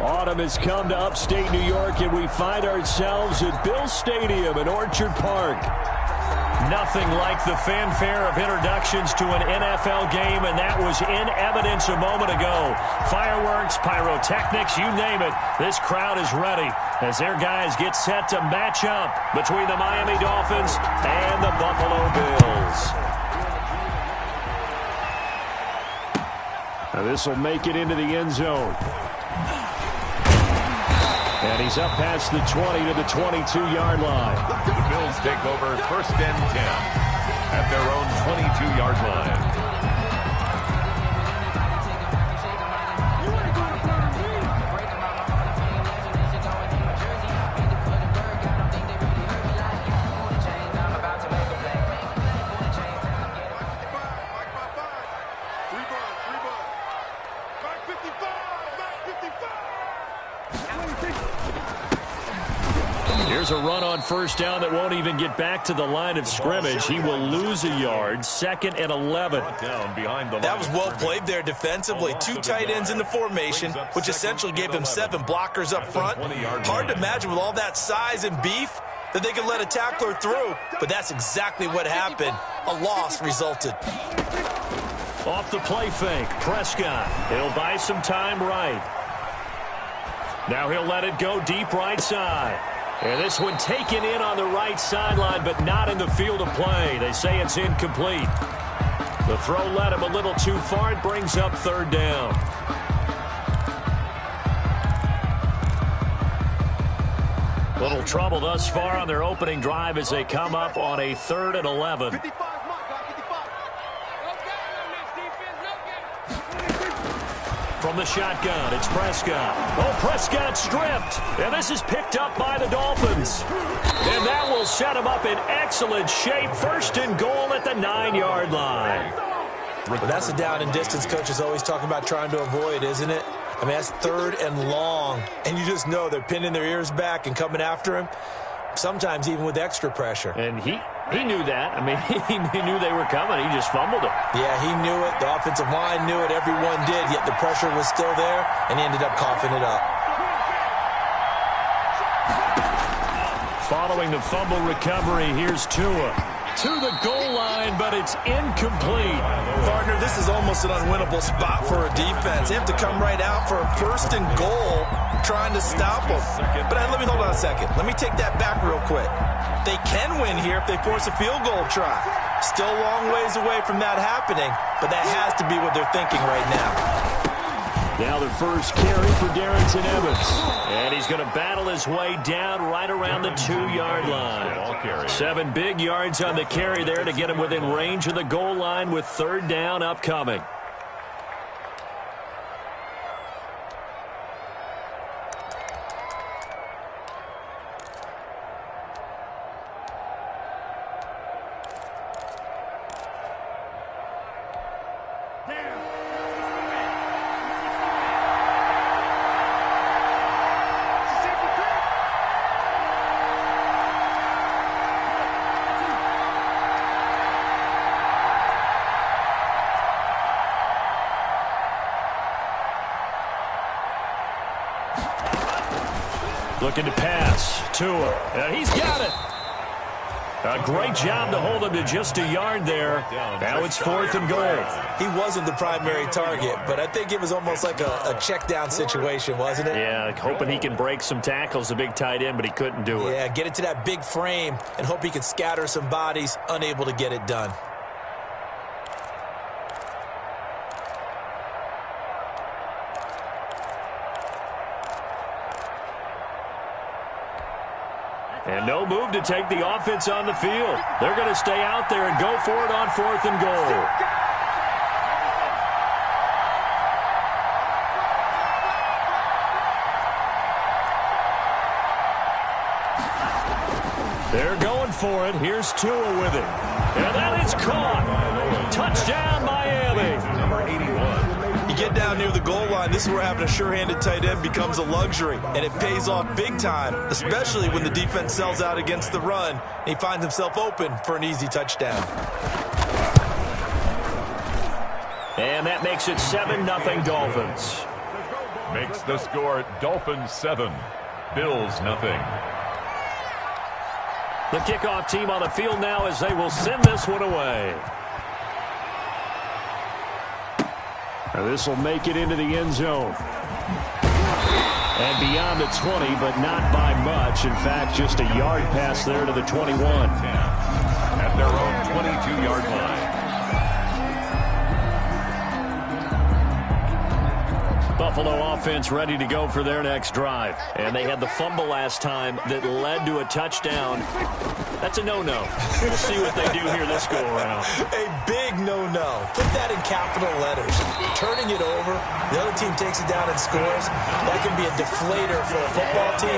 Autumn has come to upstate New York, and we find ourselves at Bill Stadium in Orchard Park. Nothing like the fanfare of introductions to an NFL game, and that was in evidence a moment ago. Fireworks, pyrotechnics, you name it. This crowd is ready as their guys get set to match up between the Miami Dolphins and the Buffalo Bills. Now this will make it into the end zone. And he's up past the 20 to the 22-yard line. The Bills take over 1st and 10 at their own 22-yard line. Here's a run on 1st down that won't even get back to the line of scrimmage. He will lose a yard. 2nd and 11. That was well played there defensively. 2 tight ends in the formation, which essentially gave them 7 blockers up front. Hard to imagine with all that size and beef that they could let a tackler through, but that's exactly what happened. A loss resulted. Off the play fake, Prescott. He'll buy some time right. Now he'll let it go deep right side. And this one taken in on the right sideline, but not in the field of play. They say it's incomplete. The throw led him a little too far. It brings up 3rd down. Little trouble thus far on their opening drive as they come up on a 3rd and 11. From the shotgun, it's Prescott. Oh, Prescott stripped. And this is picked up by the Dolphins. And that will set him up in excellent shape. 1st and goal at the 9-yard line. Well, that's the down and distance coaches always talk about trying to avoid, isn't it? I mean, that's 3rd and long. And you just know they're pinning their ears back and coming after him, sometimes even with extra pressure. And he knew that. I mean, he knew they were coming. He just fumbled it. Yeah, he knew it. The offensive line knew it. Everyone did, yet the pressure was still there, and he ended up coughing it up. Following the fumble recovery, here's Tua. To the goal line, but it's incomplete. Partner, this is almost an unwinnable spot for a defense. They have to come right out for a 1st and goal, trying to stop them. But let me hold on a second. Let me take that back real quick. They can win here if they force a field goal try. Still a long ways away from that happening, but that has to be what they're thinking right now. Now the first carry for Darrington Evans. And he's going to battle his way down right around the 2-yard line. 7 big yards on the carry there to get him within range of the goal line with 3rd down upcoming. Looking to pass. Tua. And he's got it. A great job to hold him to just a yard there. Now it's 4th and goal. He wasn't the primary target, but I think it was almost like a check down situation, wasn't it? Yeah, hoping he can break some tackles, the big tight end, but he couldn't do it. Yeah, get it to that big frame and hope he can scatter some bodies, unable to get it done. And no move to take the offense on the field. They're going to stay out there and go for it on 4th and goal. They're going for it. Here's Tua with it. And that is caught. Touchdown, Miami. Number 81. You get down near the goal line, this is where having a sure-handed tight end becomes a luxury, and it pays off big time, especially when the defense sells out against the run, and he finds himself open for an easy touchdown. And that makes it 7-0 Dolphins. makes the score Dolphins 7, Bills nothing. The kickoff team on the field now as they will send this one away. This will make it into the end zone. And beyond the 20, but not by much. In fact, just a yard pass there to the 21. At their own 22-yard line. Buffalo offense ready to go for their next drive. And they had the fumble last time that led to a touchdown. That's a no-no. We'll see what they do here this go-around. A big no-no. Put that in capital letters. Turning it over, the other team takes it down and scores. That can be a deflator for a football team.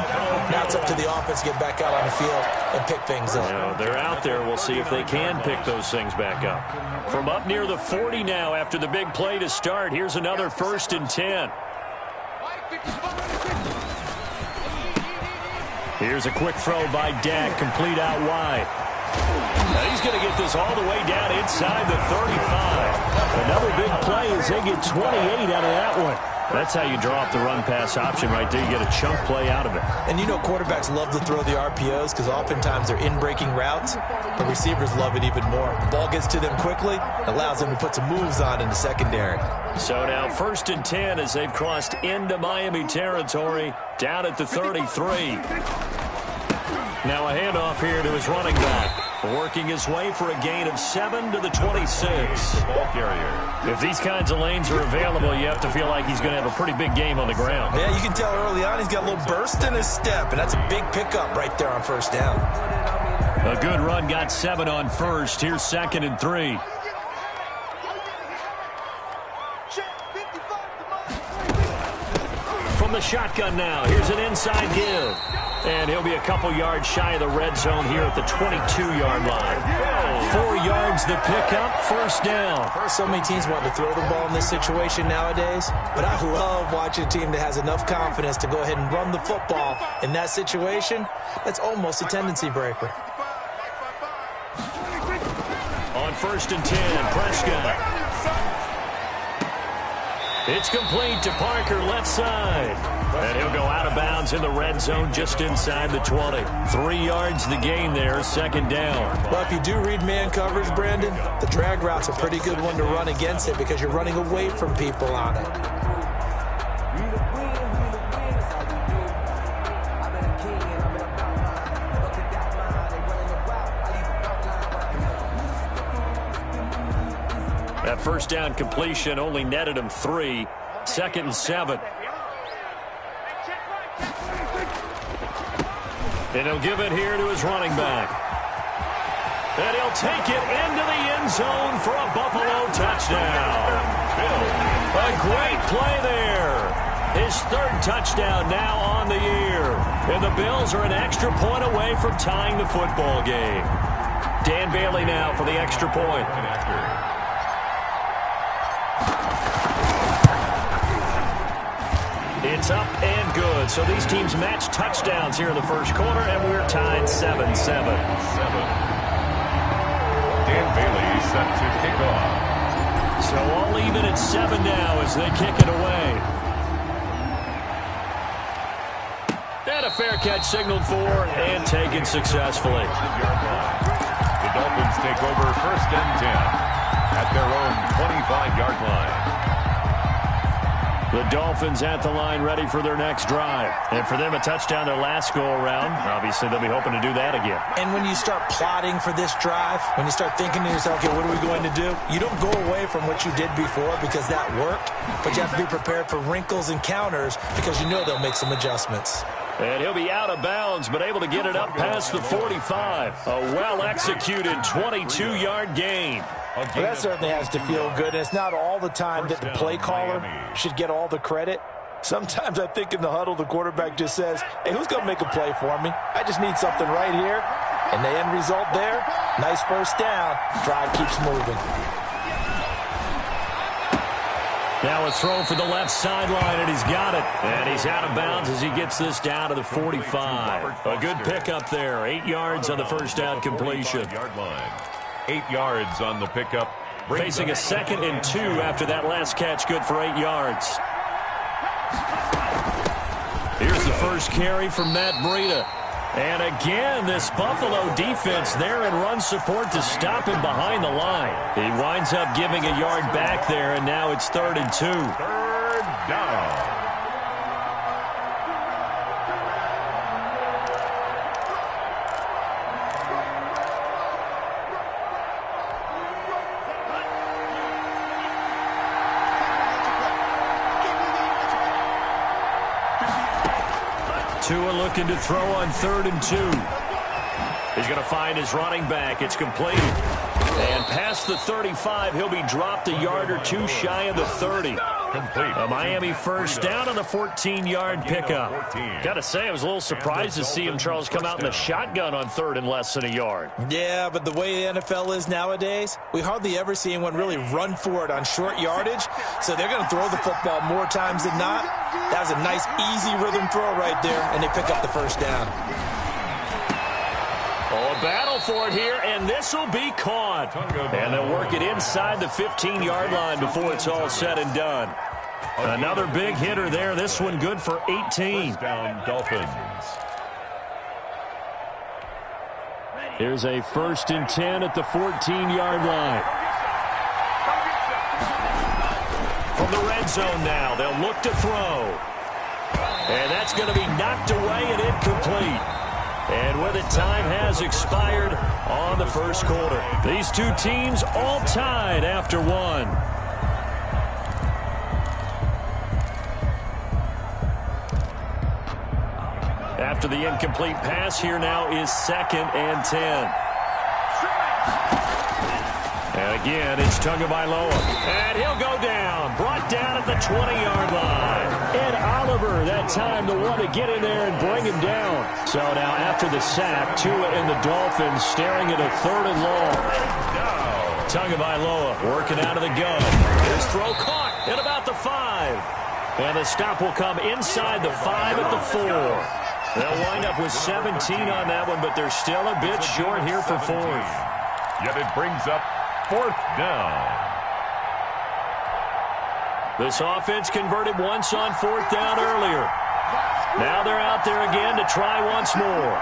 Now it's up to the offense to get back out on the field and pick things up. You know, they're out there. We'll see if they can pick those things back up. From up near the 40 now after the big play to start, here's another 1st and 10. Here's a quick throw by Dak, complete out wide. Now he's going to get this all the way down inside the 35. Another big play as they get 28 out of that one. That's how you draw up the run-pass option right there. You get a chunk play out of it. And you know quarterbacks love to throw the RPOs because oftentimes they're in-breaking routes. The receivers love it even more. The ball gets to them quickly, allows them to put some moves on in the secondary. So now 1st and 10 as they've crossed into Miami territory, down at the 33. Now a handoff here to his running back, working his way for a gain of 7 to the 26. Ball carrier. If these kinds of lanes are available, you have to feel like he's going to have a pretty big game on the ground. Yeah, you can tell early on he's got a little burst in his step, and that's a big pickup right there on 1st down. A good run got 7 on 1st. Here's 2nd and 3. From the shotgun now, here's an inside give. And he'll be a couple yards shy of the red zone here at the 22-yard line. 4 yards the pickup, 1st down. So many teams want to throw the ball in this situation nowadays, but I love watching a team that has enough confidence to go ahead and run the football. In that situation, that's almost a tendency breaker. On 1st and 10, Prescott. It's complete to Parker, left side. And he'll go out of bounds in the red zone just inside the 20. 3 yards the gain there, 2nd down. Well, if you do read man coverage, Brandon, the drag route's a pretty good one to run against it because you're running away from people on it. That 1st down completion only netted him 3. 2nd and 7. And he'll give it here to his running back. And he'll take it into the end zone for a Buffalo touchdown. A great play there. His 3rd touchdown now on the year. And the Bills are an extra point away from tying the football game. Dan Bailey now for the extra point. It's up and good. So these teams match touchdowns here in the 1st quarter, and we're tied 7-7. Dan Bailey set to kick off. So all even at 7 now as they kick it away. And a fair catch signaled for and taken successfully. The Dolphins take over 1st and 10 at their own 25-yard line. The Dolphins at the line ready for their next drive. And for them, a touchdown their last go-around. Obviously, they'll be hoping to do that again. And when you start plotting for this drive, when you start thinking to yourself, okay, what are we going to do? You don't go away from what you did before because that worked. But you have to be prepared for wrinkles and counters because you know they'll make some adjustments. And he'll be out of bounds, but able to get it up past the 45. A well-executed 22-yard gain. Well, that certainly has to feel good. And it's not all the time that the play caller should get all the credit. Sometimes I think in the huddle, the quarterback just says, hey, who's going to make a play for me? I just need something right here. And the end result there, nice 1st down. Drive keeps moving. Now a throw for the left sideline, and he's got it. And he's out of bounds as he gets this down to the 45. A good pickup there. 8 yards on the 1st down completion. 8 yards on the pickup. Facing a 2nd and 2 after that last catch. Good for 8 yards. first carry from Matt Breida. And again, this Buffalo defense there in run support to stop him behind the line. He winds up giving a yard back there, and now it's 3rd and 2. 3rd down. Tua looking to throw on 3rd and 2. He's going to find his running back. It's complete. And past the 35, he'll be dropped a yard or two shy of the 30. Complete. A Miami first down on the 14-yard pickup. Got to say, I was a little surprised to see him, Charles, come out in the shotgun on 3rd and less than a yard. Yeah, but the way the NFL is nowadays, we hardly ever see anyone really run for it on short yardage. So they're going to throw the football more times than not. That was a nice, easy rhythm throw right there, and they pick up the first down. Oh, a battle for it here, and this will be caught. And they'll work it inside the 15-yard line before it's all said and done. Another big hitter there. This one good for 18. First down, Dolphins. Here's a 1st and 10 at the 14-yard line. From the red zone now, they'll look to throw. And that's going to be knocked away and incomplete. And with it, time has expired on the first quarter. These two teams all tied after one. After the incomplete pass, here now is 2nd and 10. And again, it's Tagovailoa. And he'll go down. Brought down at the 20-yard line. Ed Oliver, that time the one to get in there and bring him down. So now after the sack, Tua and the Dolphins staring at a 3rd and long. Tagovailoa working out of the gun. His throw caught at about the 5. And the stop will come inside the 5 at the 4. They'll wind up with 17 on that one, but they're still a bit short here for 4th. Yet it brings up 4th down. This offense converted once on 4th down earlier. Now they're out there again to try once more.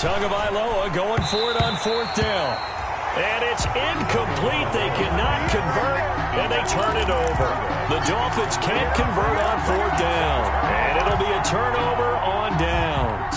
Tagovailoa going for it on 4th down. And it's incomplete. They cannot convert, and they turn it over. The Dolphins can't convert on 4th down. And it'll be a turnover on downs.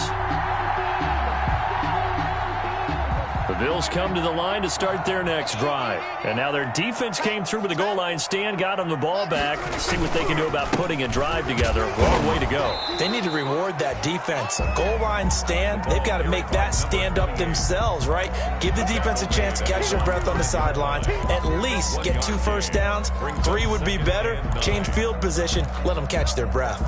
The Bills come to the line to start their next drive. And now their defense came through with a goal line stand, got them the ball back. See what they can do about putting a drive together. Long way to go. They need to reward that defense. A goal line stand, they've got to make that stand up themselves, right? Give the defense a chance to catch their breath on the sidelines. At least get 2 first downs. 3 would be better. Change field position. Let them catch their breath.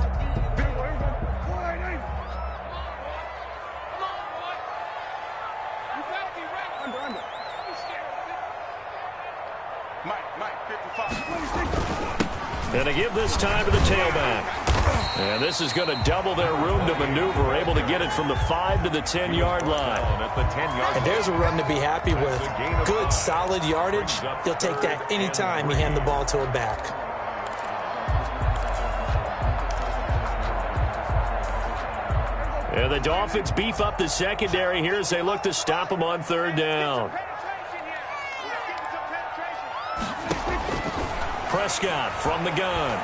And they give this time to the tailback. And this is going to double their room to maneuver, able to get it from the 5 to the 10-yard line. And there's a run to be happy with. Good, solid yardage. He'll take that any time you hand the ball to a back. And the Dolphins beef up the secondary here as they look to stop them on 3rd down. Prescott from the gun.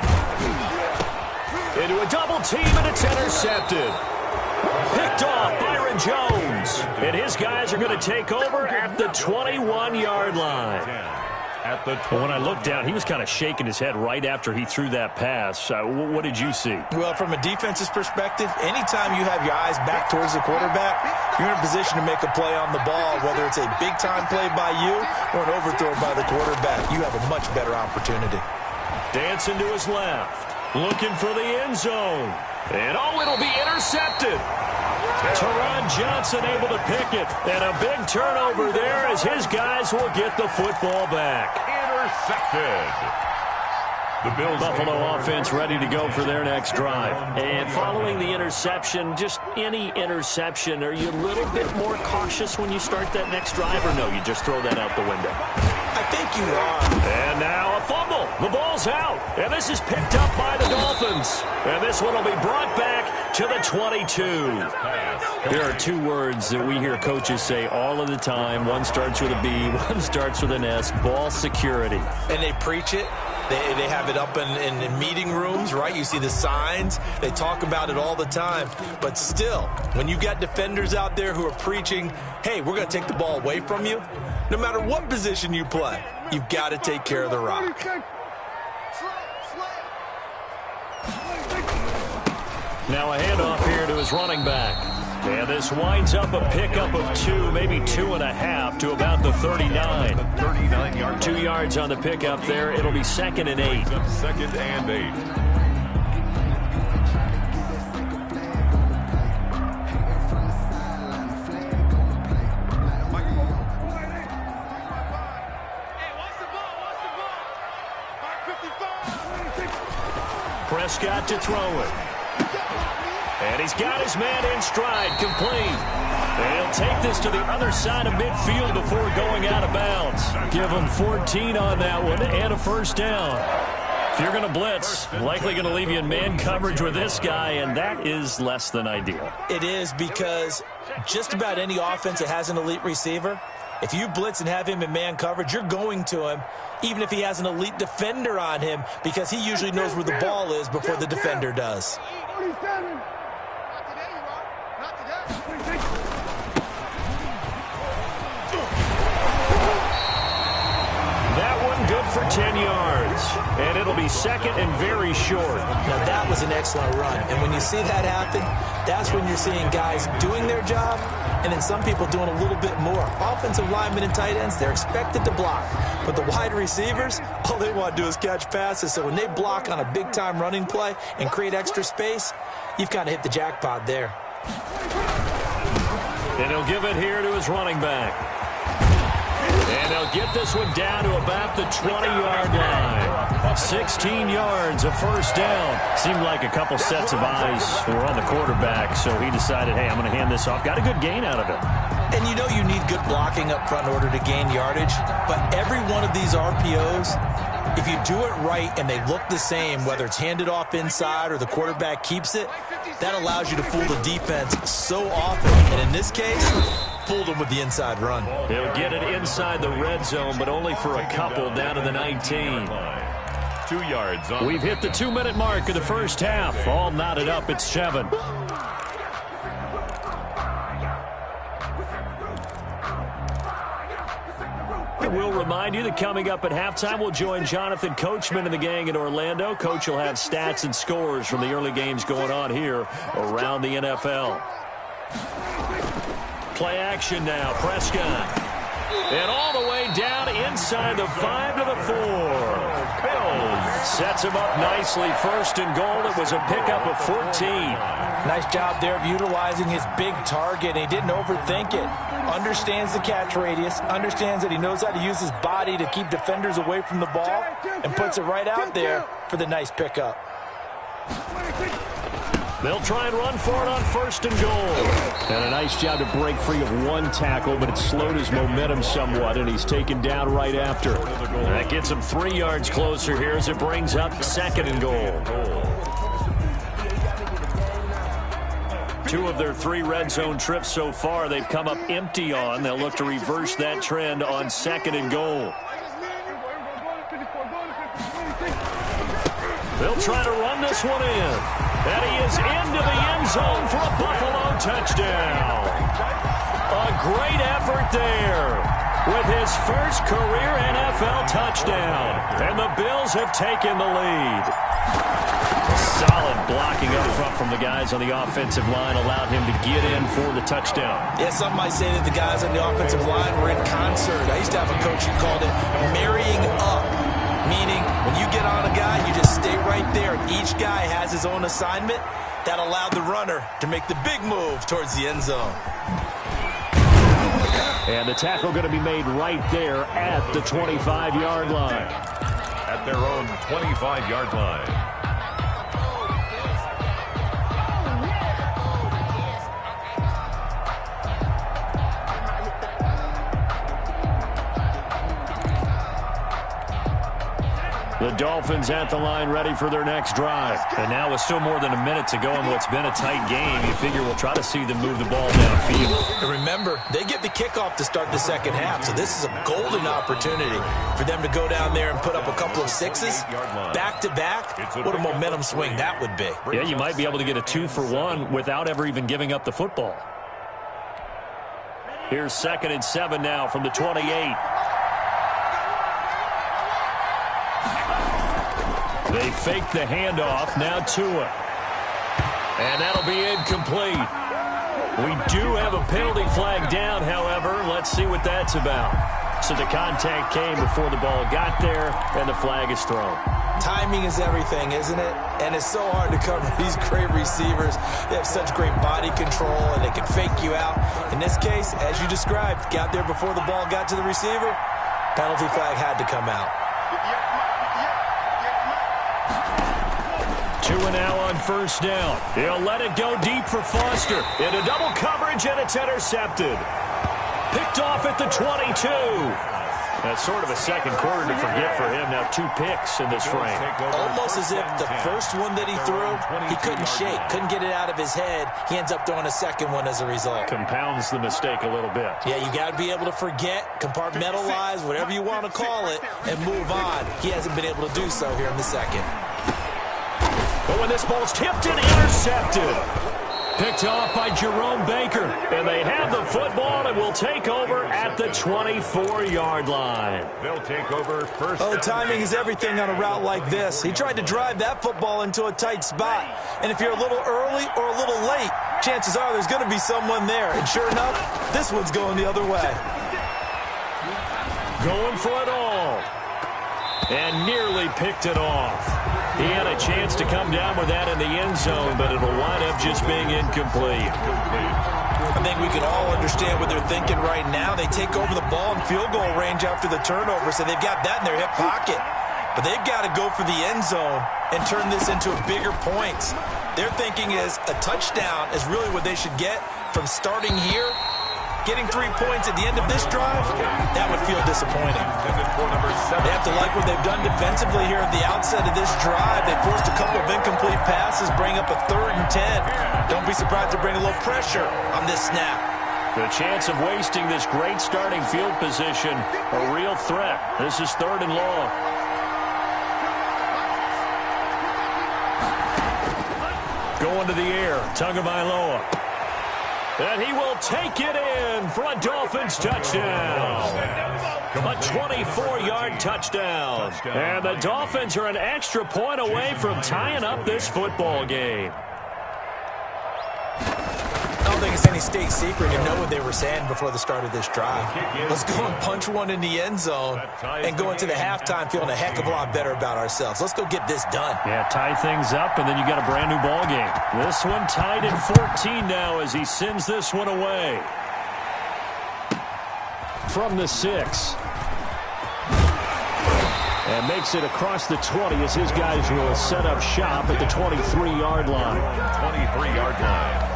Into a double team, and it's intercepted. Picked off Byron Jones. And his guys are going to take over at the 21-yard line. When I looked down, he was kind of shaking his head right after he threw that pass. What did you see? Well, from a defense's perspective, anytime you have your eyes back towards the quarterback, you're in a position to make a play on the ball, whether it's a big-time play by you or an overthrow by the quarterback. You have a much better opportunity. Dancing to his left, looking for the end zone. And, it'll be intercepted. Teron Johnson able to pick it. And a big turnover there as his guys will get the football back. Intercepted. The Bills Buffalo offense ready to go for their next drive. And following the interception, just any interception, are you a little bit more cautious when you start that next drive, or no, you just throw that out the window? I think you are. And now a fumble. The ball's out. And this is picked up by the Dolphins. And this one will be brought back to the 22. There are two words that we hear coaches say all of the time. One starts with a B, one starts with an S. Ball security. And they preach it. They have it up in meeting rooms, right? You see the signs. They talk about it all the time. But still, when you got defenders out there who are preaching, hey, we're going to take the ball away from you, no matter what position you play, you've got to take care of the rock. Now a handoff here to his running back. And this winds up a pickup of 2, maybe 2.5 to about the 39. 39-yard 2 yards on the pickup there. It'll be 2nd and 8. 2nd and 8. Prescott to throw it. And he's got his man in stride, complete. And he'll take this to the other side of midfield before going out of bounds. Give him 14 on that one and a first down. If you're going to blitz, likely going to leave you in man coverage with this guy, and that is less than ideal. It is, because just about any offense that has an elite receiver, if you blitz and have him in man coverage, you're going to him, even if he has an elite defender on him, because he usually knows where the ball is before the defender does. Good for 10 yards, and it'll be 2nd and very short. Now, that was an excellent run, and when you see that happen, that's when you're seeing guys doing their job, and then some people doing a little bit more. Offensive linemen and tight ends, they're expected to block, but the wide receivers, all they want to do is catch passes, so when they block on a big-time running play and create extra space, you've kind of hit the jackpot there. And he'll give it here to his running back. And they'll get this one down to about the 20-yard line. 16 yards, a first down. Seemed like a couple sets of eyes were on the quarterback, so he decided, hey, I'm going to hand this off. Got a good gain out of it. And you know you need good blocking up front in order to gain yardage, but every one of these RPOs, if you do it right and they look the same, whether it's handed off inside or the quarterback keeps it, that allows you to fool the defense so often. And in this case, fooled him with the inside run. He'll get it inside the red zone, but only for a couple, down to the 19. 2 yards on. We've hit the 2-minute mark of the first half. All knotted up at 7. We'll remind you that coming up at halftime, we'll join Jonathan Coachman and the gang in Orlando. Coach will have stats and scores from the early games going on here around the NFL. Play action now, Prescott. And all the way down inside the 5 to the 4. Bills sets him up nicely. 1st and goal. It was a pickup of 14. Nice job there of utilizing his big target. He didn't overthink it. Understands the catch radius. Understands that he knows how to use his body to keep defenders away from the ball. And puts it right out there for the nice pickup. They'll try and run for it on 1st and goal. And a nice job to break free of one tackle, but it slowed his momentum somewhat, and he's taken down right after. That gets him 3 yards closer here as it brings up 2nd and goal. 2 of their 3 red zone trips so far, they've come up empty on. They'll look to reverse that trend on 2nd and goal. They'll try to run this one in. And he is into the end zone for a Buffalo touchdown. A great effort there with his first career NFL touchdown. And the Bills have taken the lead. Solid blocking up front from the guys on the offensive line allowed him to get in for the touchdown. Yeah, some might say that the guys on the offensive line were in concert. I used to have a coach who called it marrying up. Meaning, when you get on a guy, you just stay right there. Each guy has his own assignment. That allowed the runner to make the big move towards the end zone. And the tackle going to be made right there at the 25-yard line. At their own 25-yard line. The Dolphins at the line ready for their next drive. And now with still more than a minute to go in what's been a tight game, you figure we'll try to see them move the ball downfield. And remember, they get the kickoff to start the second half, so this is a golden opportunity for them to go down there and put up a couple of sixes back-to-back. What a momentum swing that would be. Yeah, you might be able to get a 2-for-1 without ever even giving up the football. Here's 2nd and 7 now from the 28. They fake the handoff, now Tua. And that'll be incomplete. We do have a penalty flag down, however. Let's see what that's about. So the contact came before the ball got there, and the flag is thrown. Timing is everything, isn't it? And it's so hard to cover these great receivers. They have such great body control, and they can fake you out. In this case, as you described, got there before the ball got to the receiver. Penalty flag had to come out. Tua now on 1st down. He'll let it go deep for Foster. Into double coverage, and it's intercepted. Picked off at the 22. That's sort of a second quarter to forget for him. Now 2 picks in this frame. Almost as if the first one that he threw, he couldn't shake, couldn't get it out of his head. He ends up throwing a second one as a result. Compounds the mistake a little bit. Yeah, you got to be able to forget, compartmentalize, whatever you want to call it, and move on. He hasn't been able to do so here in the second. But when this ball's tipped and intercepted. Picked off by Jerome Baker. And they have the football and will take over at the 24-yard line. They'll take over first. Oh, timing is everything on a route like this. He tried to drive that football into a tight spot. And if you're a little early or a little late, chances are there's going to be someone there. And sure enough, this one's going the other way. Going for it all. And nearly picked it off. He had a chance to come down with that in the end zone, but it'll wind up just being incomplete. I think we can all understand what they're thinking right now. They take over the ball in field goal range after the turnover, so they've got that in their hip pocket. But they've got to go for the end zone and turn this into bigger points. Their thinking is a touchdown is really what they should get from starting here. Getting 3 points at the end of this drive, that would feel disappointing. They have to like what they've done defensively here at the outset of this drive. They forced a couple of incomplete passes, bring up a 3rd and 10. Don't be surprised to bring a little pressure on this snap. The chance of wasting this great starting field position, a real threat. This is 3rd and long. Going to the air, Tagovailoa. And he will take it in for a Dolphins touchdown. A 24-yard touchdown. And the Dolphins are an extra point away from tying up this football game. I don't think it's any state secret. You know what they were saying before the start of this drive. Let's go and punch one in the end zone and go into the halftime feeling a heck of a lot better about ourselves. Let's go get this done. Yeah, tie things up, and then you got a brand new ball game. This one tied at 14 now as he sends this one away. From the 6. And makes it across the 20 as his guys will set up shop at the 23-yard line. 23-yard line.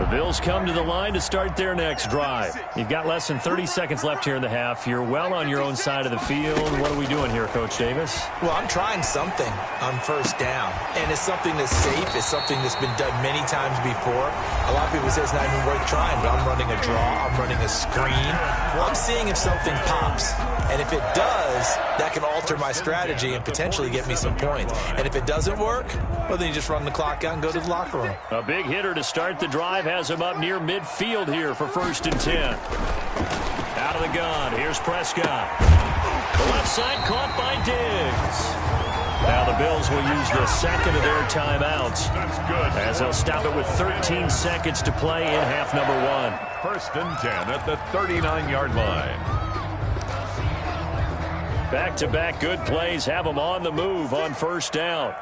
The Bills come to the line to start their next drive. You've got less than 30 seconds left here in the half. You're well on your own side of the field. What are we doing here, Coach Davis? Well, I'm trying something on 1st down. And it's something that's safe. It's something that's been done many times before. A lot of people say it's not even worth trying, but I'm running a draw. I'm running a screen. Well, I'm seeing if something pops. And if it does, that can alter my strategy and potentially get me some points. And if it doesn't work, well, then you just run the clock out and go to the locker room. A big hitter to start the drive has him up near midfield here for 1st and 10. Out of the gun, here's Prescott. The left side caught by Diggs. Now the Bills will use the second of their timeouts. That's good. As they'll stop it with 13 seconds to play in half number 1. 1st and 10 at the 39-yard line. Back-to-back good plays have them on the move on 1st down.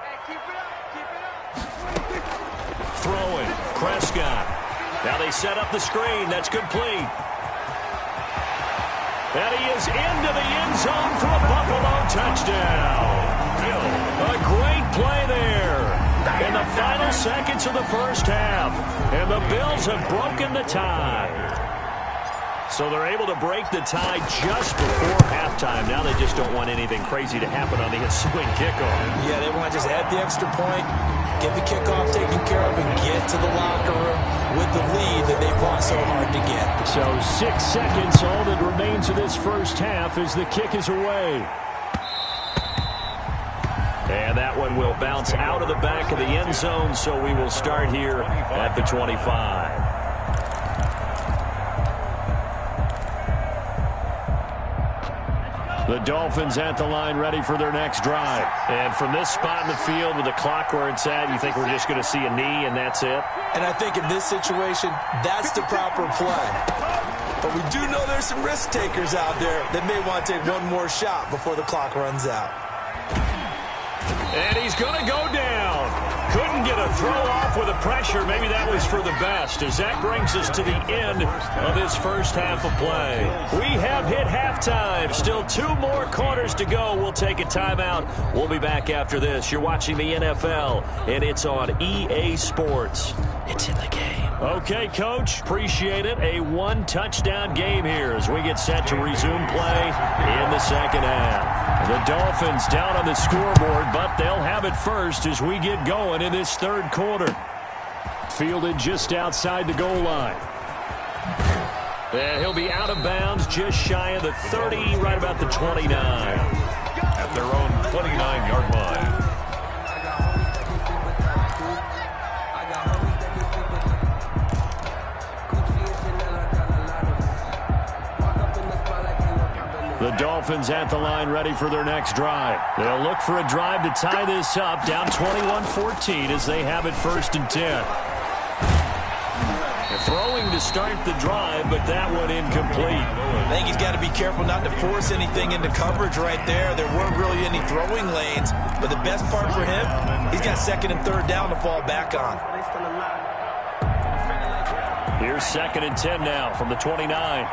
Throwing, Prescott. Now they set up the screen. That's complete. And he is into the end zone for a Buffalo touchdown. A great play there. in the final seconds of the first half. And the Bills have broken the tie. So they're able to break the tie just before halftime. Now they just don't want anything crazy to happen on the ensuing kickoff. Yeah, they want to just add the extra point, get the kickoff taken care of, and get to the locker room with the lead that they fought so hard to get. So 6 seconds, all that remains of this first half as the kick is away. And that one will bounce out of the back of the end zone, so we will start here at the 25. The Dolphins at the line ready for their next drive. And from this spot in the field with the clock where it's at, you think we're just going to see a knee and that's it? And I think in this situation, that's the proper play. But we do know there's some risk takers out there that may want to take one more shot before the clock runs out. And he's going to go down. Couldn't get a throw off with the pressure. Maybe that was for the best, as that brings us to the end of this first half of play. We have hit halftime. Still 2 more quarters to go. We'll take a timeout. We'll be back after this. You're watching the NFL, and it's on EA Sports. It's in the game. Okay, Coach, appreciate it. A 1-touchdown game here as we get set to resume play in the second half. The Dolphins down on the scoreboard, but they'll have it first as we get going in this third quarter. Fielded just outside the goal line. And he'll be out of bounds just shy of the 30, right about the 29. At their own 29-yard line. The Dolphins at the line ready for their next drive. They'll look for a drive to tie this up, down 21-14 as they have it 1st and 10. They're throwing to start the drive, but that one incomplete. I think he's got to be careful not to force anything into coverage right there. There weren't really any throwing lanes, but the best part for him, he's got 2nd and 3rd down to fall back on. Here's 2nd and 10 now from the 29.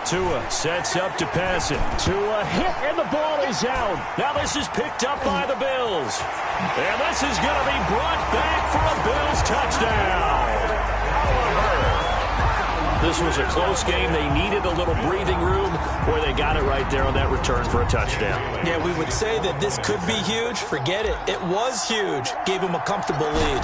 Tua sets up to pass it. Tua hit, and the ball is out. Now this is picked up by the Bills. And this is going to be brought back for a Bills touchdown. This was a close game. They needed a little breathing room where they got it right there on that return for a touchdown. Yeah, we would say that this could be huge. Forget it. It was huge. Gave him a comfortable lead.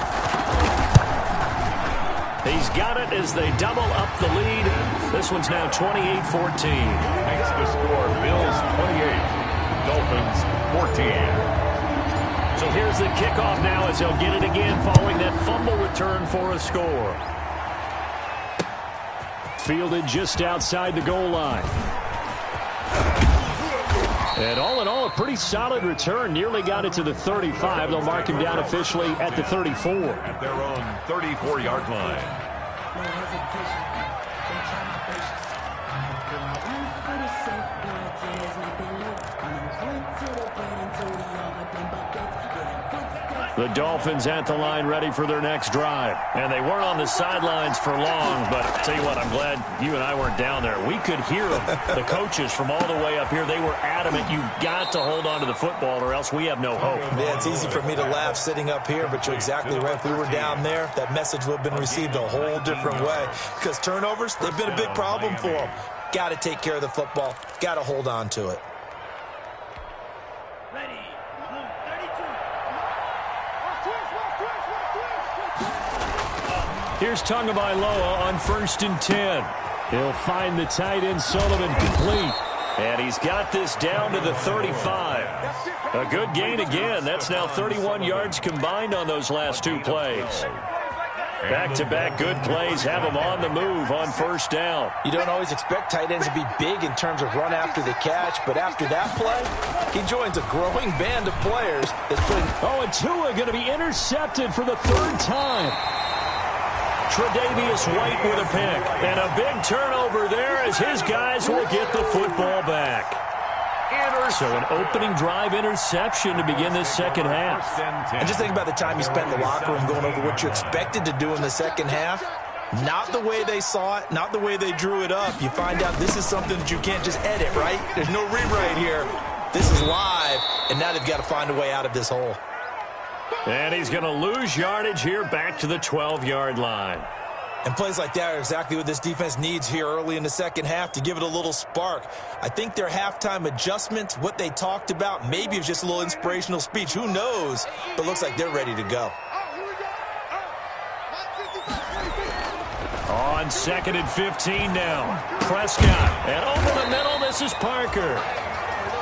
He's got it as they double up the lead. This one's now 28-14. Makes the score Bills 28, Dolphins 14. So here's the kickoff now as they'll get it again following that fumble return for a score. Fielded just outside the goal line. And all in all, a pretty solid return. Nearly got it to the 35. They'll mark him down officially at the 34. At their own 34-yard line. The Dolphins at the line ready for their next drive. And they weren't on the sidelines for long, but I'll tell you what, I'm glad you and I weren't down there. We could hear them, the coaches from all the way up here. They were adamant, you've got to hold on to the football or else we have no hope. Yeah, it's easy for me to laugh sitting up here, but you're exactly right. If we were down there, that message would have been received a whole different way. Because turnovers, they've been a big problem for them. Got to take care of the football. Got to hold on to it. Here's Tagovailoa on 1st and 10. He'll find the tight end Sullivan complete. And he's got this down to the 35. A good gain again. That's now 31 yards combined on those last 2 plays. Back-to-back good plays have him on the move on 1st down. You don't always expect tight ends to be big in terms of run after the catch, but after that play, he joins a growing band of players that's putting... Oh, and Tua going to be intercepted for the 3rd time. Tre'Davious White with a pick. And a big turnover there as his guys will get the football back. So an opening drive interception to begin this second half. And just think about the time you spent in the locker room going over what you expected to do in the second half. Not the way they saw it, not the way they drew it up. You find out this is something that you can't just edit, right? There's no rewrite here. This is live, and now they've got to find a way out of this hole. And he's going to lose yardage here back to the 12-yard line. And plays like that are exactly what this defense needs here early in the second half to give it a little spark. I think their halftime adjustments, what they talked about, maybe it was just a little inspirational speech. Who knows? But looks like they're ready to go. On 2nd and 15 now. Prescott. And over the middle, this is Parker.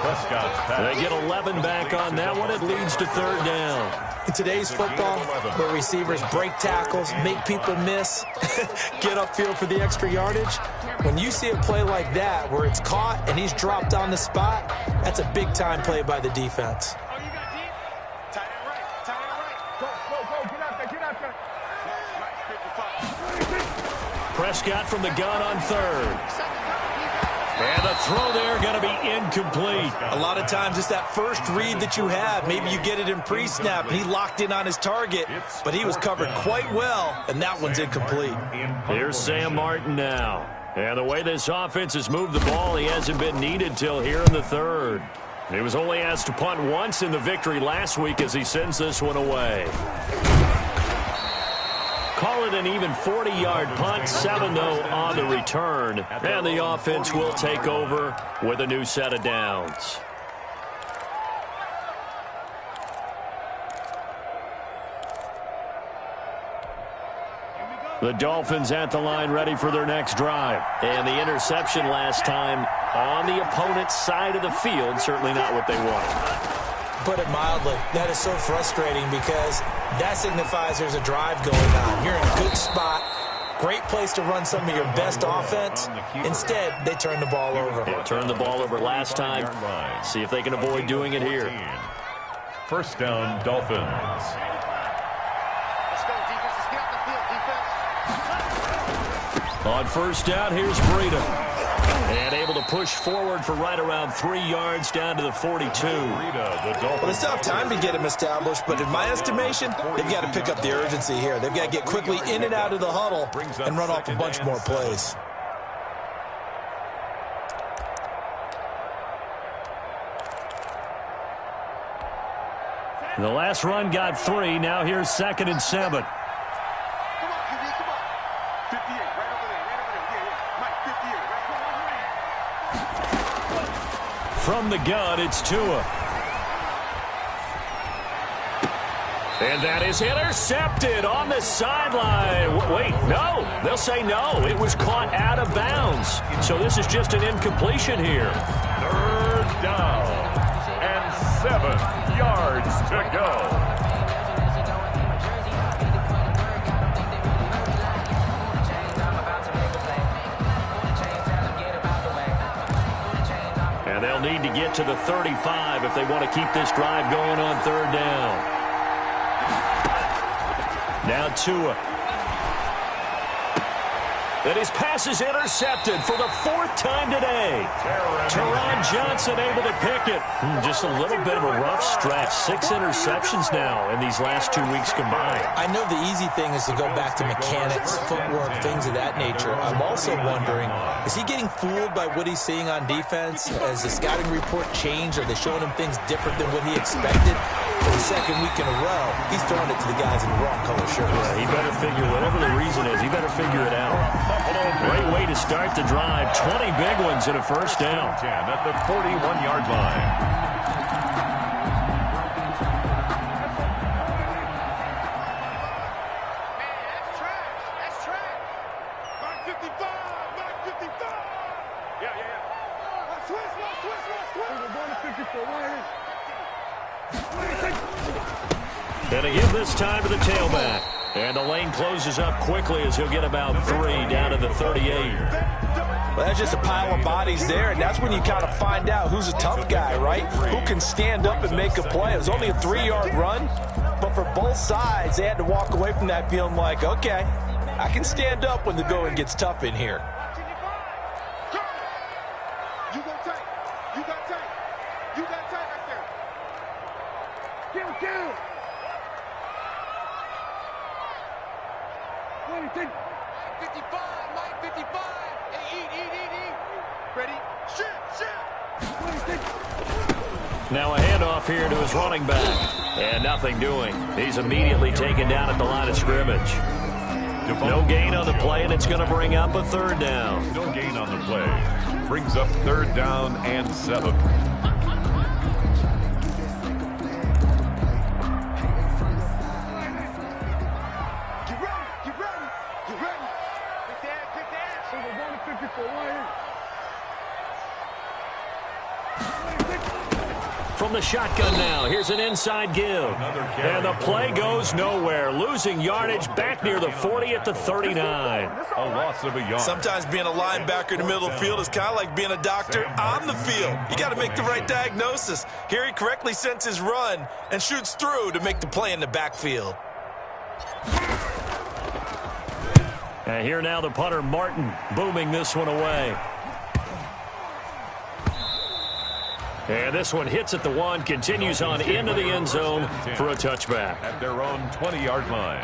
Prescott's pass. They get 11 back on that one. It leads to 3rd down. In today's football, where receivers break tackles, make people miss, get upfield for the extra yardage, when you see a play like that where it's caught and he's dropped on the spot, that's a big-time play by the defense. Prescott from the gun on 3rd. And the throw there going to be incomplete. A lot of times it's that first read that you have. Maybe you get it in pre-snap, and he locked in on his target, but he was covered quite well, and that one's incomplete. Here's Sam Martin now. And the way this offense has moved the ball, he hasn't been needed till here in the 3rd. He was only asked to punt once in the victory last week as he sends this one away. Call it an even 40-yard punt, 7 though on the return. And the offense will take over with a new set of downs. The Dolphins at the line ready for their next drive. And the interception last time on the opponent's side of the field, certainly not what they wanted. Put it mildly, that is so frustrating because that signifies there's a drive going on. You're in a good spot, great place to run some of your best offense. Instead, they turn the ball over. They turned the ball over last time. See if they can avoid doing it here. 1st down, Dolphins. Let's go, defense. Let's get out the field, defense. On 1st down, here's Breida. And able to push forward for right around 3 yards down to the 42. Well, they still have time to get him established, but in my estimation, they've got to pick up the urgency here. They've got to get quickly in and out of the huddle and run off a bunch more plays. The last run got 3. Now here's 2nd and 7. From the gun, it's Tua. And that is intercepted on the sideline. Wait, no. They'll say no. It was caught out of bounds. So this is just an incompletion here. 3rd down and 7 yards to go. And they'll need to get to the 35 if they want to keep this drive going on 3rd down. Now Tua. And his pass is intercepted for the 4th time today. Teron Johnson able to pick it. Just a little bit of a rough stretch. 6 interceptions now in these last 2 weeks combined. I know the easy thing is to go back to mechanics, footwork, things of that nature. I'm also wondering, is he getting fooled by what he's seeing on defense? Has the scouting report changed? Are they showing him things different than what he expected? For the 2nd week in a row, he's throwing it to the guys in the wrong color shirts. Yeah, he better figure, whatever the reason is, he better figure it out. Great way to start the drive. 20 big ones and a 1st down. 10 at the 41-yard line. That's trash. That's trash. Mark 55. Mark 55. Yeah. Switch. We're going to 54 right here. And to give this time to the tailback. And the lane closes up quickly as he'll get about 3 down to the 38. Well, that's just a pile of bodies there, and that's when you kind of find out who's a tough guy, right? Who can stand up and make a play. It was only a 3-yard run, but for both sides, they had to walk away from that feeling like, okay, I can stand up when the going gets tough in here. You got tight. Right there. Kill. 55, Mike 55. Hey, eat. Ready? Shit. Now a handoff here to his running back. And nothing doing. He's immediately taken down at the line of scrimmage. No gain on the play, and it's going to bring up a third down. No gain on the play. Brings up third down and 7. Get ready. Pick that. Over 154 right From the shotgun now, here's an inside give. And the play goes nowhere. Losing yardage back near the 40 at the 39. A loss of a yard. Sometimes being a linebacker in the middle of the field is kind of like being a doctor on the field. You got to make the right diagnosis. Here he correctly sends his run and shoots through to make the play in the backfield. And here now the punter, Martin, booming this one away. And this one hits at the 1, continues on into the end zone for a touchback. At their own 20-yard line.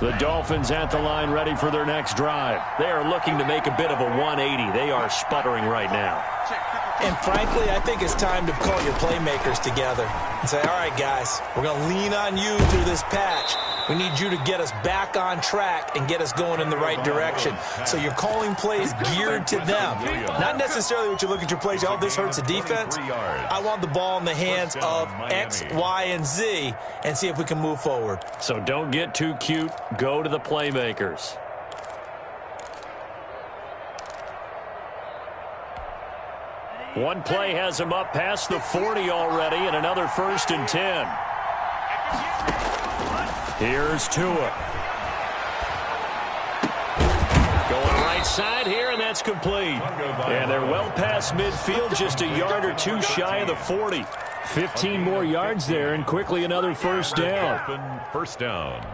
The Dolphins at the line ready for their next drive. They are looking to make a bit of a 180. They are sputtering right now. And frankly, I think it's time to call your playmakers together and say, all right, guys, we're going to lean on you through this patch. We need you to get us back on track and get us going in the right direction. So you're calling plays geared to them. Not necessarily what you look at your plays, oh, this hurts the defense. I want the ball in the hands of X, Y, and Z and see if we can move forward. So don't get too cute. Go to the playmakers. One play has him up past the 40 already, and another 1st and 10. Here's Tua. Going right side here, and that's complete. And they're well past midfield, just a yard or two shy of the 40. 15 more yards there, and quickly another 1st down. First down.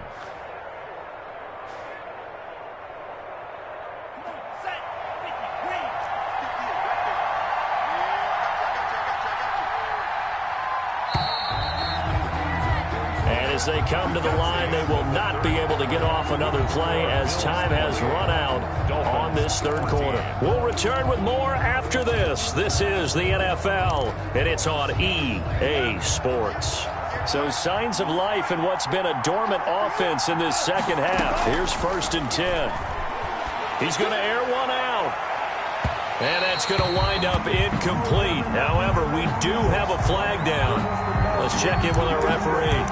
As they come to the line, they will not be able to get off another play as time has run out on this 3rd quarter. We'll return with more after this. This is the NFL, and it's on EA Sports. So signs of life in what's been a dormant offense in this 2nd half. Here's 1st and 10. He's going to air one out. And that's going to wind up incomplete. However, we do have a flag down. Let's check in with our referee.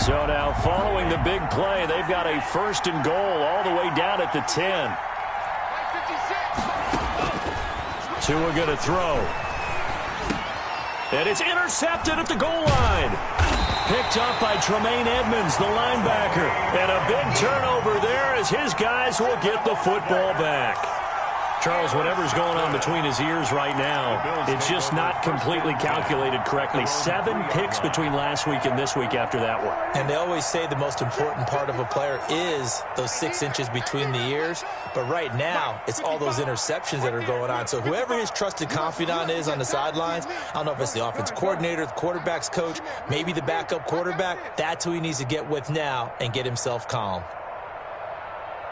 So now following the big play, they've got a 1st and goal all the way down at the 10. Tua going to throw. And it's intercepted at the goal line. Picked up by Tremaine Edmonds, the linebacker. And a big turnover there as his guys will get the football back. Charles, whatever's going on between his ears right now, it's just not completely calculated correctly. 7 picks between last week and this week after that one. And they always say the most important part of a player is those 6 inches between the ears. But right now, it's all those interceptions that are going on. So whoever his trusted confidant is on the sidelines, I don't know if it's the offense coordinator, the quarterback's coach, maybe the backup quarterback, that's who he needs to get with now and get himself calm.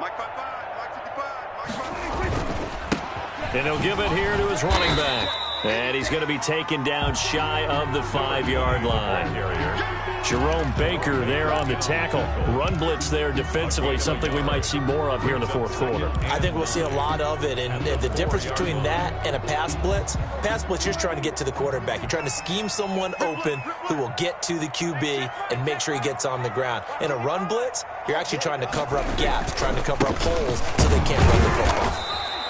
Mike 55, Mike 55, Mike 55. And he'll give it here to his running back. And he's going to be taken down shy of the 5-yard line. Jerome Baker there on the tackle. Run blitz there defensively, something we might see more of here in the 4th quarter. I think we'll see a lot of it. And the difference between that and a pass blitz, you're just trying to get to the quarterback. You're trying to scheme someone open who will get to the QB and make sure he gets on the ground. In a run blitz, you're actually trying to cover up gaps, trying to cover up holes so they can't run the football.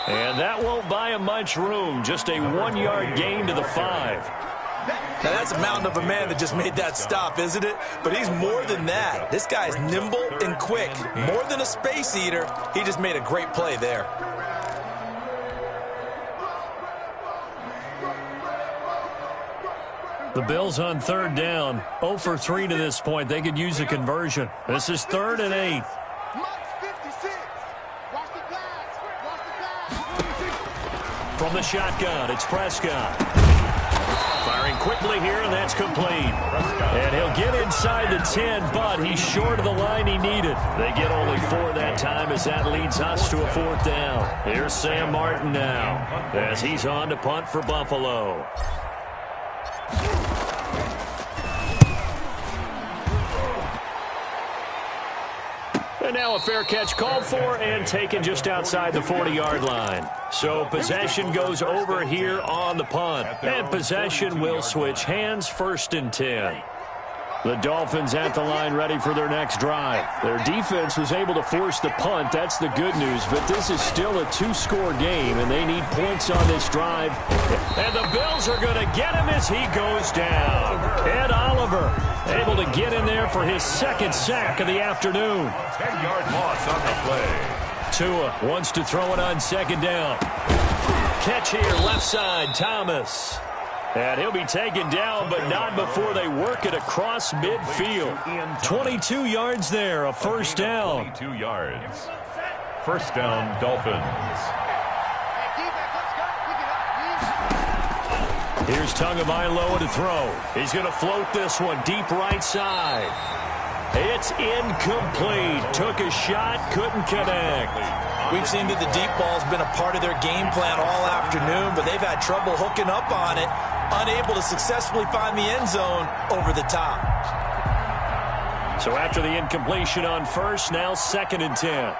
And that won't buy him much room. Just a 1-yard gain to the 5. Now, that's a mountain of a man that just made that stop, isn't it? But he's more than that. This guy's nimble and quick. More than a space eater, he just made a great play there. The Bills on third down, 0 for 3 to this point. They could use a conversion. This is 3rd and 8. From the shotgun, it's Prescott. Firing quickly here, and that's complete. And he'll get inside the 10, but he's short of the line he needed. They get only 4 that time as that leads us to a 4th down. Here's Sam Martin now as he's on to punt for Buffalo. And now a fair catch called for and taken just outside the 40-yard line. So possession goes over here on the punt. And possession will switch hands, 1st and 10. The Dolphins at the line ready for their next drive. Their defense was able to force the punt. That's the good news. But this is still a 2-score game, and they need points on this drive. And the Bills are going to get him as he goes down. Ed Oliver able to get in there for his 2nd sack of the afternoon. 10-yard loss on the play. Tua wants to throw it on 2nd down. Catch here, left side, Thomas. And he'll be taken down, but not before they work it across midfield. 22 yards there, a 1st down. 22 yards. 1st down, Dolphins. Here's Tagovailoa to throw. He's going to float this one deep right side. It's incomplete. Took a shot, couldn't connect. We've seen that the deep ball's been a part of their game plan all afternoon, but they've had trouble hooking up on it, unable to successfully find the end zone over the top. So after the incompletion on 1st, now 2nd and 10.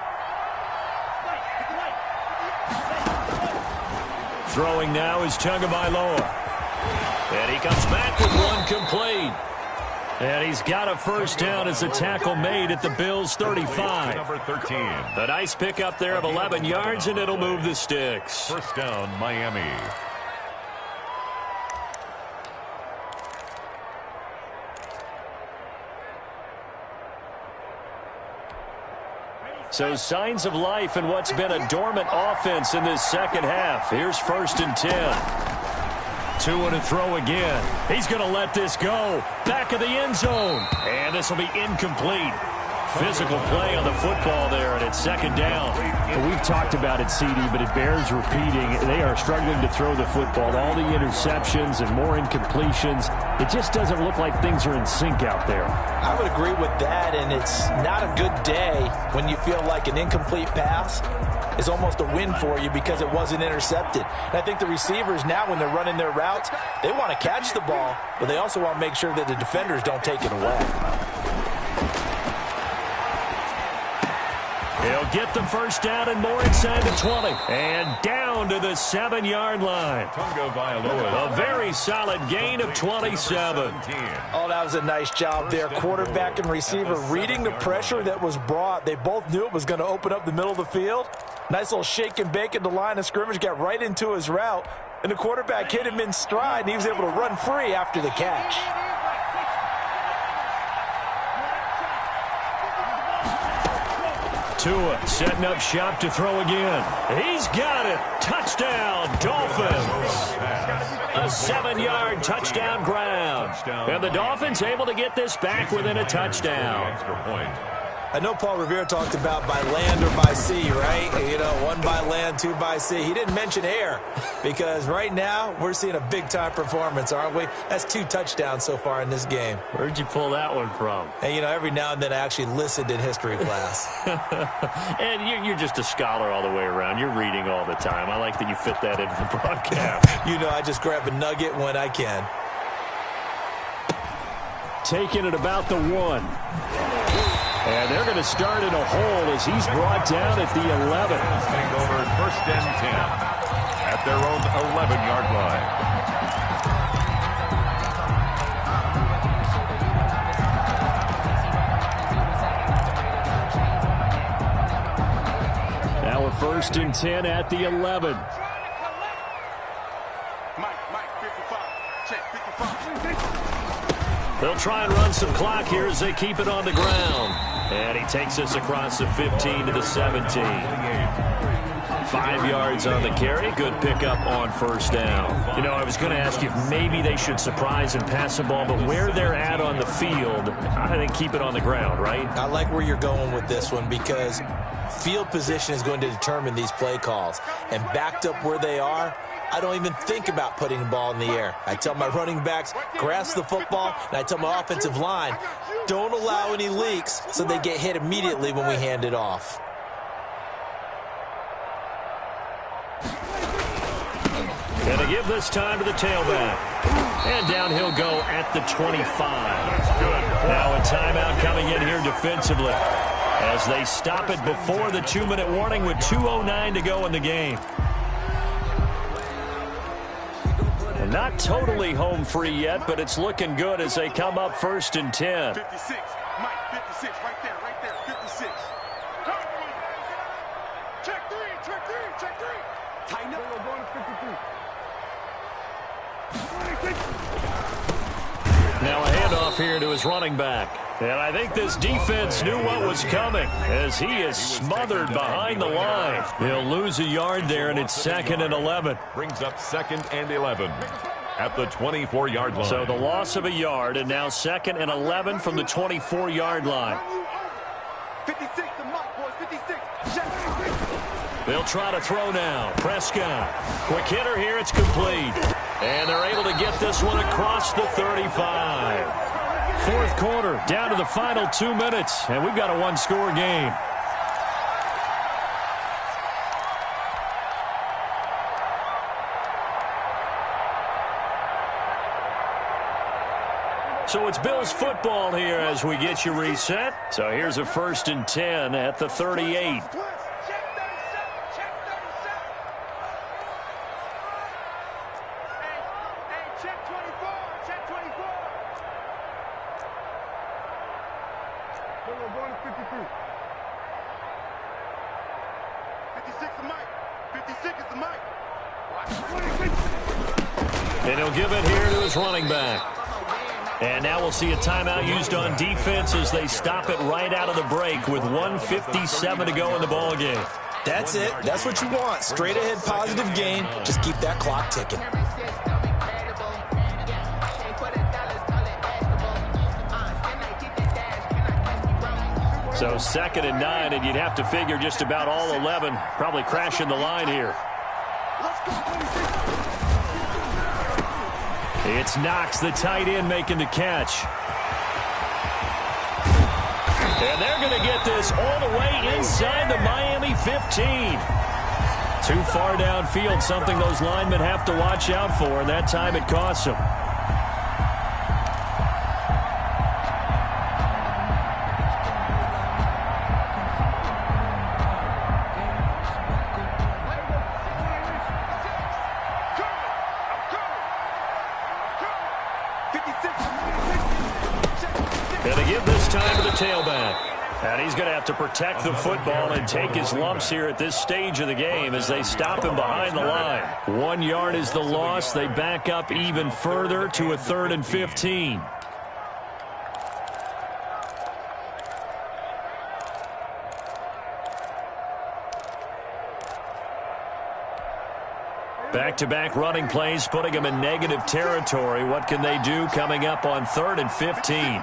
Throwing now is Tagovailoa. And he comes back with one complete. And he's got a 1st down as a tackle made at the Bills' 35. Number 13. A nice pickup there of 11 yards, and it'll move the sticks. 1st down, Miami. So signs of life in what's been a dormant offense in this 2nd half. Here's 1st and 10. Tua to throw again. He's going to let this go. Back of the end zone. And this will be incomplete. Physical play on the football there, and it's 2nd down. Well, we've talked about it, CD, but it bears repeating. They are struggling to throw the football. All the interceptions and more incompletions. It just doesn't look like things are in sync out there. I would agree with that, and it's not a good day when you feel like an incomplete pass is almost a win for you because it wasn't intercepted. And I think the receivers now, when they're running their routes, they want to catch the ball, but they also want to make sure that the defenders don't take it away. He'll get the 1st down and more inside the 20. And down to the 7-yard line. Tagovailoa. A very solid gain of 27. Oh, that was a nice job there. Quarterback and receiver reading the pressure that was brought. They both knew it was going to open up the middle of the field. Nice little shake and bake at the line of scrimmage. Got right into his route. And the quarterback hit him in stride, and he was able to run free after the catch. Tua setting up shop to throw again. He's got it. Touchdown, Dolphins. A 7-yard touchdown ground. And the Dolphins able to get this back within a touchdown. Extra point. I know Paul Revere talked about by land or by sea, right? You know, 1 by land, 2 by sea. He didn't mention air because right now we're seeing a big-time performance, aren't we? That's 2 touchdowns so far in this game. Where'd you pull that one from? And, you know, every now and then I actually listened in history class. And you're just a scholar all the way around. You're reading all the time. I like that you fit that into the broadcast. You know, I just grab a nugget when I can. Taking it about the 1. And they're going to start in a hole as he's brought down at the 11. Take over 1st and 10 at their own 11-yard line. Now a 1st and 10 at the 11. They'll try and run some clock here as they keep it on the ground. And he takes us across the 15 to the 17. 5 yards on the carry. Good pickup on first down. You know, I was going to ask you if maybe they should surprise and pass the ball, but where they're at on the field, I think keep it on the ground, right? I like where you're going with this one because field position is going to determine these play calls. And backed up where they are, I don't even think about putting the ball in the air. I tell my running backs, grasp the football, and I tell my offensive line, don't allow any leaks so they get hit immediately when we hand it off. Going to give this time to the tailback. And down he'll go at the 25. Now a timeout coming in here defensively as they stop it before the 2-minute warning with 2:09 to go in the game. And not totally home free yet, but it's looking good as they come up 1st and 10. 56, Mike, 56, right there, 56. Check three. Tighten up. We're going to 53. Now a handoff here to his running back. And I think this defense knew what was coming as he is smothered behind the line. He'll lose a yard there, and it's 2nd and 11. Brings up 2nd and 11 at the 24-yard line. So the loss of a yard, and now 2nd and 11 from the 24-yard line. 56, the mark, boys, 56. Check. They'll try to throw now. Prescott. Quick hitter here. It's complete. And they're able to get this one across the 35. 4th quarter, down to the final 2 minutes, and we've got a one-score game. So it's Bills football here as we get you reset. So here's a 1st and 10 at the 38. And he'll give it here to his running back. And now we'll see a timeout used on defense as they stop it right out of the break with 1:57 to go in the ball game. That's it. That's what you want. Straight ahead positive gain. Just keep that clock ticking. So 2nd and 9, and you'd have to figure just about all 11 probably crashing the line here. It's Knox, the tight end, making the catch. And they're going to get this all the way inside the Miami 15. Too far downfield, something those linemen have to watch out for, and that time it costs them. And they give this time to the tailback. And he's going to have to protect the football and take his lumps here at this stage of the game as they stop him behind the line. 1 yard is the loss. They back up even further to a 3rd and 15. Back-to-back running plays, putting them in negative territory. What can they do coming up on 3rd and 15?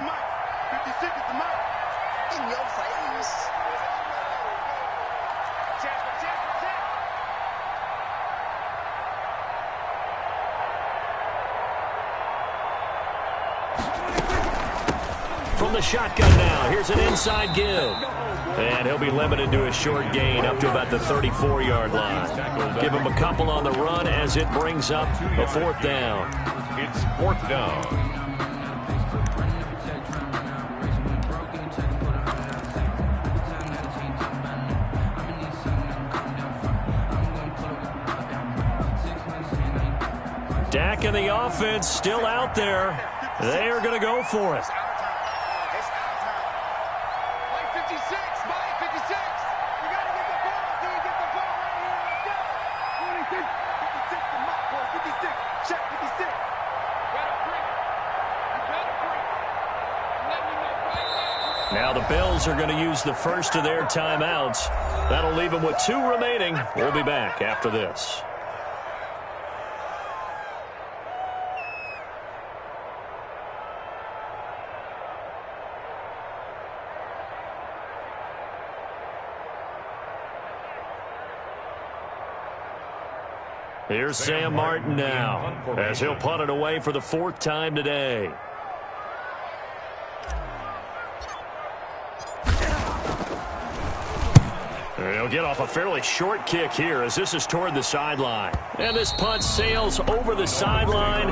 From the shotgun now, here's an inside give. And he'll be limited to a short gain up to about the 34-yard line. Give him a couple on the run as it brings up a 4th down. It's 4th down. Dak and the offense still out there. They are going to go for it. Now the Bills are going to use the first of their timeouts. That'll leave them with 2 remaining. We'll be back after this. Here's Sam Martin now, as he'll punt it away for the 4th time today. He'll get off a fairly short kick here as this is toward the sideline. And this punt sails over the sideline.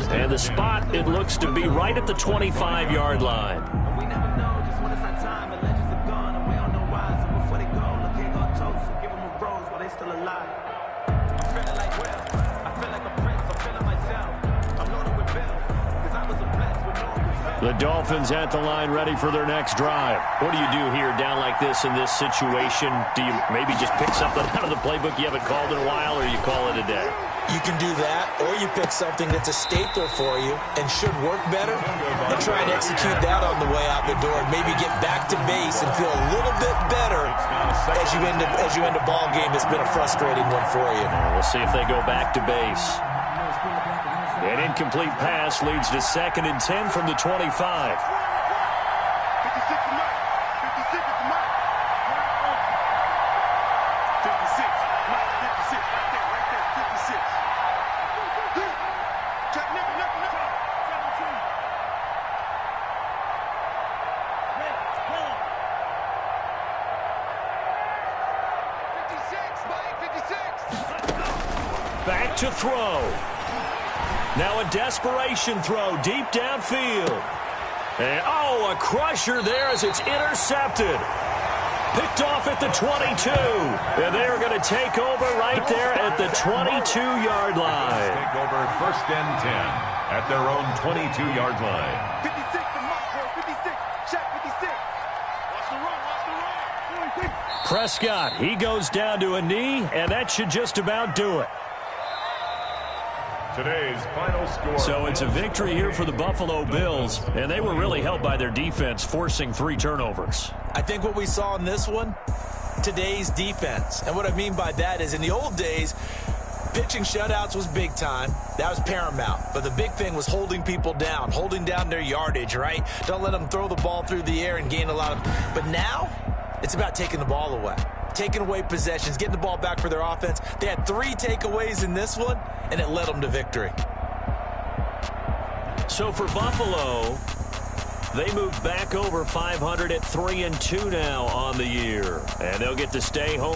And the spot, it looks to be right at the 25-yard line. We never know just when it's our time. The legends are gone and we don't know why. So before they go, look here, go toast. So give them a rose while they still alive. I'm feeling like Will. I feel like a prince. I'm feeling myself. I'm loaded with bills. Because I was a blessed with no one was filled. The Dolphins at the line ready for their next drive. What do you do here down like this in this situation? Do you maybe just pick something out of the playbook you haven't called in a while, or you call it a day? You can do that, or you pick something that's a staple for you and should work better and try and execute that on the way out the door and maybe get back to base and feel a little bit better as you end a ball game that's been a frustrating one for you. We'll see if they go back to base. An incomplete pass leads to 2nd and 10 from the 25. 56 to Mike. 56 to Mike. 56. Mike, 56. Right there. 56. Check, nickel. 17. Red, yellow. 56, Mike, 56. Back to throw. Now a desperation throw deep downfield. And, a crusher there as it's intercepted. Picked off at the 22. And they're going to take over right there at the 22-yard line. Take over 1st and 10 at their own 22-yard line. 56 to Mike, bro. 56. Check, 56. Watch the run. Prescott, he goes down to a knee, and that should just about do it. Today's final score. So it's a victory here for the Buffalo Bills, and they were really helped by their defense, forcing 3 turnovers. I think what we saw in this one, today's defense. And what I mean by that is in the old days, pitching shutouts was big time. That was paramount. But the big thing was holding people down, holding down their yardage, right? Don't let them throw the ball through the air and gain a lot of... But now, it's about taking the ball away. Taking away possessions, getting the ball back for their offense. They had 3 takeaways in this one, and it led them to victory. So for Buffalo, they move back over 500 at 3-2 now on the year, and they'll get to stay home.